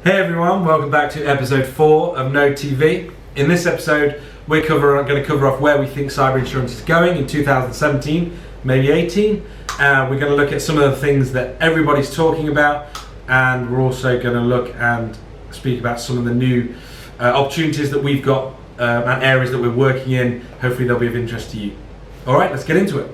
Hey everyone, welcome back to episode 4 of Node TV. In this episode, we're going to cover off where we think cyber insurance is going in 2017, maybe 18. We're going to look at some of the things that everybody's talking about, and we're also going to look and speak about some of the new opportunities that we've got and areas that we're working in. Hopefully they'll be of interest to you. All right, let's get into it.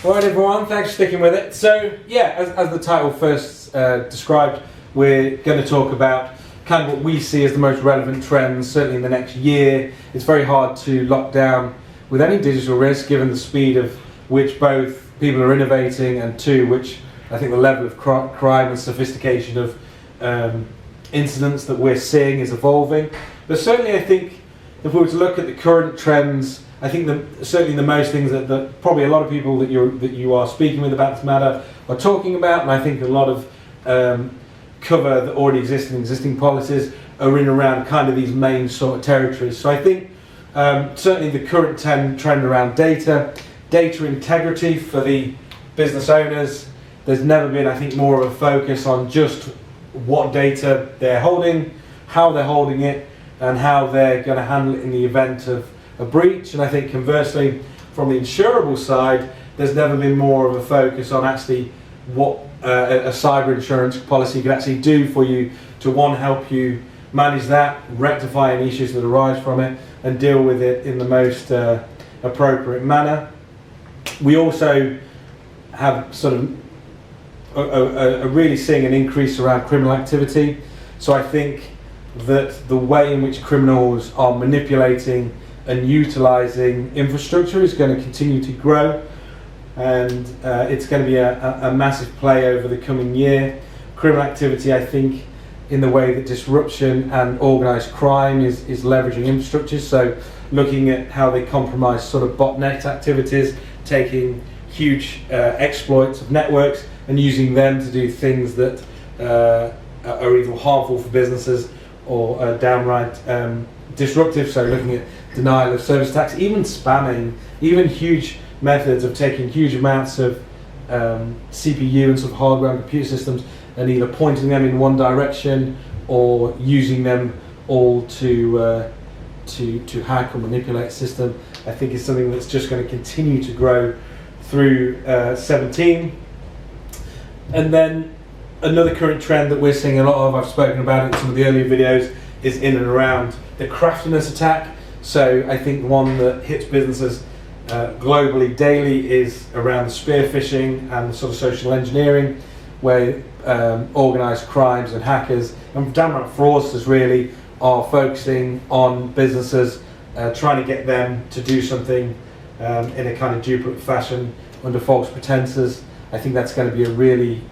Alright everyone, thanks for sticking with it. So yeah, as the title first described, we're going to talk about kind of what we see as the most relevant trends, certainly in the next year. It's very hard to lock down with any digital risk given the speed of which both people are innovating and two, which I think the level of crime and sophistication of incidents that we're seeing is evolving. But certainly I think if we were to look at the current trends, I think certainly the most things that probably a lot of people that you are speaking with about this matter are talking about, and I think a lot of cover that already exist in existing policies are in around kind of these main sort of territories. So I think certainly the current trend around data integrity for the business owners. There's never been, I think, more of a focus on just what data they're holding, how they're holding it, and how they're going to handle it in the event of a breach. And I think conversely, from the insurable side, there's never been more of a focus on actually what a cyber insurance policy can actually do for you to, one, help you manage that, rectify any issues that arise from it, and deal with it in the most appropriate manner. We also have sort of really seeing an increase around criminal activity. So I think that the way in which criminals are manipulating and utilising infrastructure is going to continue to grow, and it's going to be a massive play over the coming year. Criminal activity, I think, in the way that disruption and organised crime is leveraging infrastructure, so looking at how they compromise sort of botnet activities, taking huge exploits of networks and using them to do things that are either harmful for businesses or downright disruptive, so looking at denial of service attacks, even spamming, even huge methods of taking huge amounts of CPU and sort of hardware and computer systems and either pointing them in one direction or using them all to hack or manipulate a system. I think is something that's just going to continue to grow through 17. And then another current trend that we're seeing a lot of, I've spoken about it in some of the earlier videos, is in and around the craftiness attack. So I think one that hits businesses globally daily is around the spear phishing and the sort of social engineering, where organised crimes and hackers and downright fraudsters really are focusing on businesses, trying to get them to do something in a kind of duplicate fashion under false pretenses. I think that's going to be a really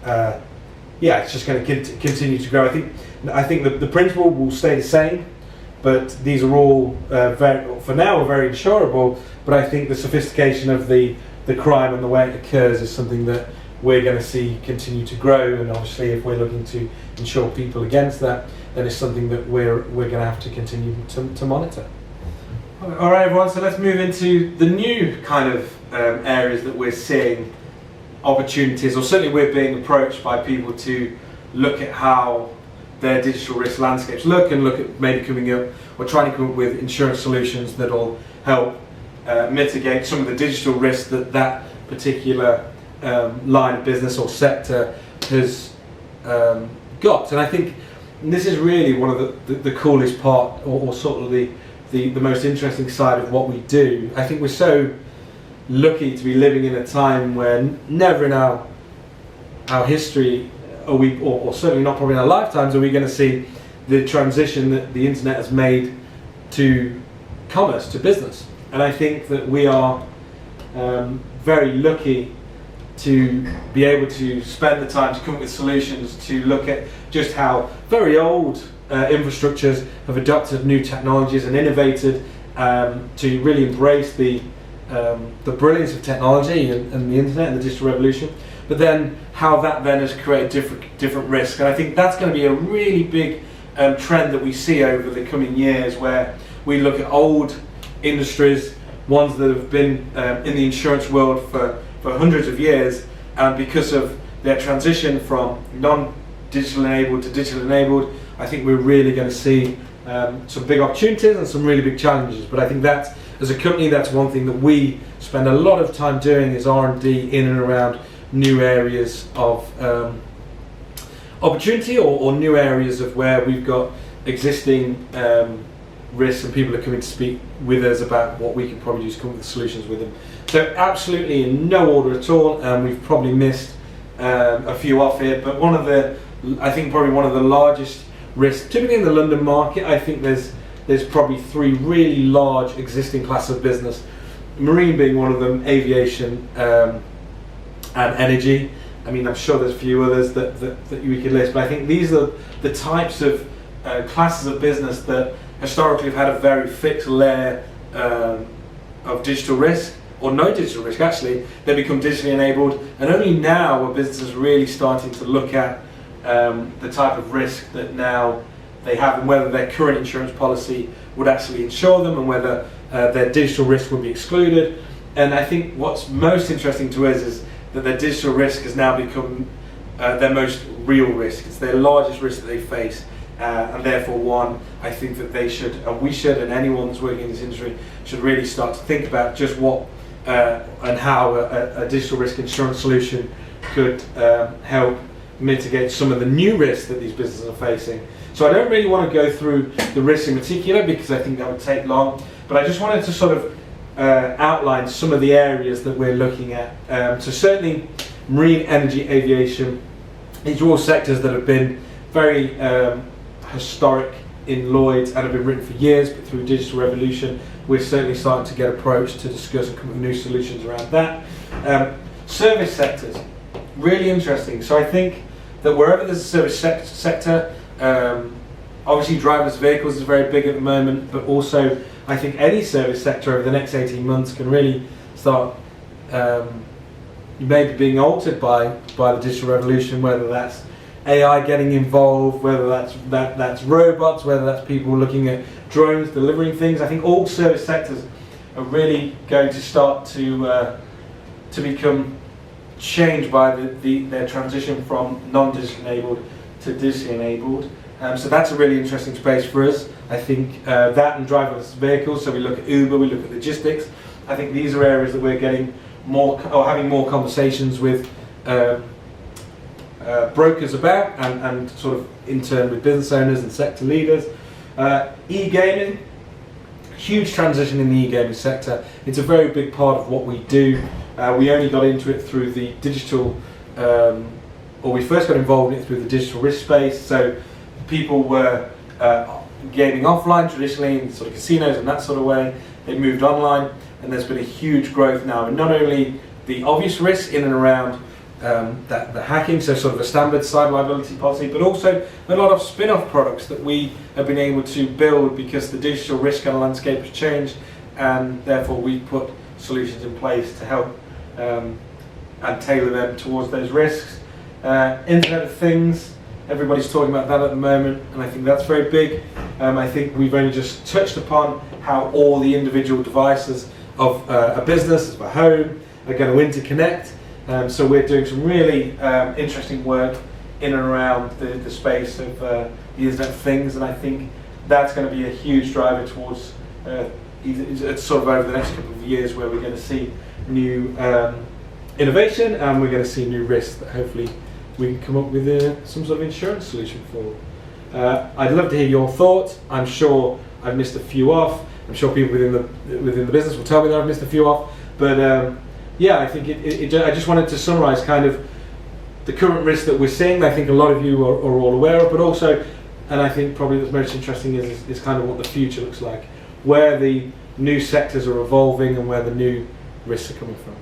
it's just going to continue to grow. I think the principle will stay the same, but these are all for now are very insurable. But I think the sophistication of the crime and the way it occurs is something that we're going to see continue to grow. And obviously, if we're looking to insure people against that, then it's something that we're going to have to continue to monitor. All right, everyone. So let's move into the new kind of areas that we're seeing opportunities, or certainly we're being approached by people to look at how their digital risk landscapes look, and look at maybe coming up or trying to come up with insurance solutions that will help mitigate some of the digital risk that particular line of business or sector has got. And I think this is really one of the coolest part, or sort of the most interesting side of what we do. I think we're so lucky to be living in a time where never in our history are we, or certainly not probably in our lifetimes, are we going to see the transition that the internet has made to commerce, to business. And I think that we are very lucky to be able to spend the time to come up with solutions to look at just how very old infrastructures have adopted new technologies and innovated to really embrace the brilliance of technology and the internet and the digital revolution, but then how that then has created different risks. And I think that's going to be a really big trend that we see over the coming years, where we look at old industries, ones that have been in the insurance world for hundreds of years, and because of their transition from non-digital enabled to digital enabled, I think we're really going to see some big opportunities and some really big challenges. But I think that as a company, that's one thing that we spend a lot of time doing, is R&D in and around new areas of opportunity, or new areas of where we've got existing risks and people are coming to speak with us about what we can probably do to come up with solutions with them. So absolutely in no order at all, and we've probably missed a few off here, but I think probably one of the largest risks, typically in the London market, I think there's probably three really large existing classes of business, marine being one of them, aviation and energy. I mean, I'm sure there's a few others that we could list, but I think these are the types of classes of business that historically have had a very fixed layer of digital risk, or no digital risk actually. They become digitally enabled, and only now are businesses really starting to look at the type of risk that now they have, and whether their current insurance policy would actually insure them, and whether their digital risk would be excluded. And I think what's most interesting to us is that their digital risk has now become their most real risk. It's their largest risk that they face, and therefore one I think that they should, and we should, and anyone that's working in this industry should really start to think about just what and how a digital risk insurance solution could help mitigate some of the new risks that these businesses are facing. So I don't really want to go through the risks in particular, because I think that would take long, but I just wanted to sort of outline some of the areas that we're looking at. So certainly marine, energy, aviation, these are all sectors that have been very historic in Lloyd's and have been written for years, but through digital revolution we're certainly starting to get approached to discuss and come up with new solutions around that. Service sectors, really interesting. So I think that wherever there's a service sector, obviously driverless vehicles is very big at the moment, but also I think any service sector over the next 18 months can really start maybe being altered by the digital revolution, whether that's AI getting involved, whether that's robots, whether that's people looking at drones delivering things. I think all service sectors are really going to start to become changed by their transition from non-digital enabled to digitally enabled. So that's a really interesting space for us. I think that and driverless vehicles, so we look at Uber, we look at logistics. I think these are areas that we're getting more, or having more conversations with brokers about, and sort of in turn with business owners and sector leaders. E-gaming, huge transition in the e-gaming sector. It's a very big part of what we do. We only got into it through the digital, or we first got involved in it through the digital risk space. So people were gaming offline traditionally in sort of casinos and that sort of way. They moved online, and there's been a huge growth now, and not only the obvious risks in and around the hacking, so sort of a standard cyber liability policy, but also a lot of spin-off products that we have been able to build because the digital risk and landscape has changed, and therefore we put solutions in place to help and tailor them towards those risks. Internet of Things, everybody's talking about that at the moment, and I think that's very big. I think we've only just touched upon how all the individual devices of a business, of a home, are going to interconnect. So we're doing some really interesting work in and around the space of the Internet of Things, and I think that's going to be a huge driver towards sort of over the next couple of years, where we're going to see new innovation, and we're going to see new risks that hopefully we can come up with some sort of insurance solution for. I'd love to hear your thoughts. I'm sure I've missed a few off. I'm sure people within the business will tell me that I've missed a few off, but yeah, I think I just wanted to summarise kind of the current risks that we're seeing. I think a lot of you are all aware of, but also, and I think probably what's most interesting is kind of what the future looks like, where the new sectors are evolving and where the new risks are coming from.